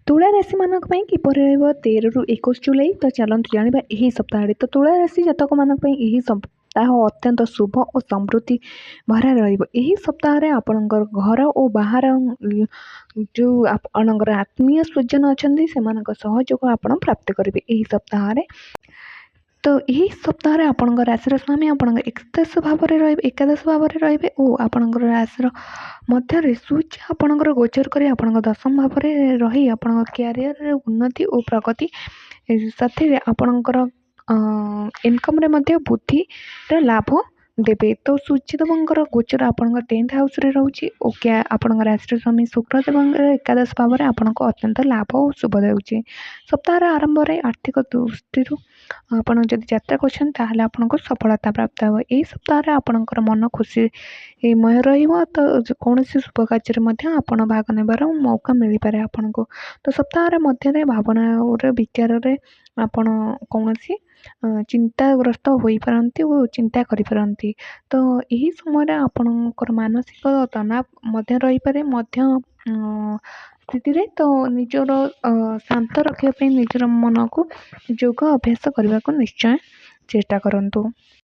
ତୁଳା ରାଶିମାନଙ୍କ ପାଇଁ କିପରି ରହିବ 13ରୁ 21 ଜୁଲାଇ। ତ ଚାଲନ୍ତୁ ଜାଣିବା ଏହି ସପ୍ତାହରେ। ତ ତୁଳା ରାଶି ଜାତକମାନଙ୍କ ପାଇଁ ଏହି ସପ୍ତାହ ଅତ୍ୟନ୍ତ ଶୁଭ ଓ ସମୃଦ୍ଧି ଭରା ରହିବ। ଏହି ସପ୍ତାହରେ ଆପଣଙ୍କର ଘର ଓ ବାହାର ଯେଉଁ ଆପଣଙ୍କର ଆତ୍ମୀୟ ସ୍ୱଜନ ଅଛନ୍ତି ସେମାନଙ୍କ ସହଯୋଗ ଆପଣ ପ୍ରାପ୍ତ କରିବେ ଏହି ସପ୍ତାହରେ। ତ ଏହି ସପ୍ତାହରେ ଆପଣଙ୍କ ରାଶିର ସ୍ୱାମୀ ଆପଣଙ୍କ ଏକାଦଶ ଭାବରେ ରହିବେ ଓ ଆପଣଙ୍କର ରାଶିର ମଧ୍ୟରେ ସୂର୍ଯ୍ୟ ଆପଣଙ୍କର ଗୋଚର କରି ଆପଣଙ୍କ ଦଶମ ଭାବରେ ରହି ଆପଣଙ୍କ କ୍ୟାରିୟରରେ ଉନ୍ନତି ଓ ପ୍ରଗତି ସାଥିରେ ଆପଣଙ୍କର ଇନକମ୍ରେ ମଧ୍ୟ ବୃଦ୍ଧିର ଲାଭ ଦେବେ। ତ ସୂର୍ଯ୍ୟଦେବଙ୍କର ଗୋଚର ଆପଣଙ୍କ 10th ହାଉସ୍ରେ ରହୁଛି ଓ ଆପଣଙ୍କ ରାଶିର ସ୍ୱାମୀ ଶୁକ୍ରଦେବଙ୍କର ଏକାଦଶ ଭାବରେ ଆପଣଙ୍କୁ ଅତ୍ୟନ୍ତ ଲାଭ ଓ ଶୁଭ ଦେଉଛି। ସପ୍ତାହର ଆରମ୍ଭରେ ଆର୍ଥିକ ଦୃଷ୍ଟିରୁ ଆପଣ ଯଦି ଯାତ୍ରା କରୁଛନ୍ତି ତାହେଲେ ଆପଣଙ୍କୁ ସଫଳତା ପ୍ରାପ୍ତ ହେବ। ଏହି ସପ୍ତାହରେ ଆପଣଙ୍କର ମନ ଖୁସିମୟ ରହିବ। ତ କୌଣସି ଶୁଭ କାର୍ଯ୍ୟରେ ମଧ୍ୟ ଆପଣ ଭାଗ ନେବାର ମୌକା ମିଳିପାରେ ଆପଣଙ୍କୁ। ତ ସପ୍ତାହର ମଧ୍ୟରେ ଭାବନାର ବିଚାରରେ ଆପଣ କୌଣସି ଚିନ୍ତାଗ୍ରସ୍ତ ହୋଇପାରନ୍ତି ଓ ଚିନ୍ତା କରିପାରନ୍ତି। ତ ଏହି ସମୟରେ ଆପଣଙ୍କର ମାନସିକ ତନାବ ମଧ୍ୟ ରହିପାରେ ସ୍ଥିତିରେ। ତ ନିଜର ଶାନ୍ତ ରଖିବା ପାଇଁ ନିଜର ମନକୁ ଯୋଗ ଅଭ୍ୟାସ କରିବାକୁ ନିଶ୍ଚୟ ଚେଷ୍ଟା କରନ୍ତୁ।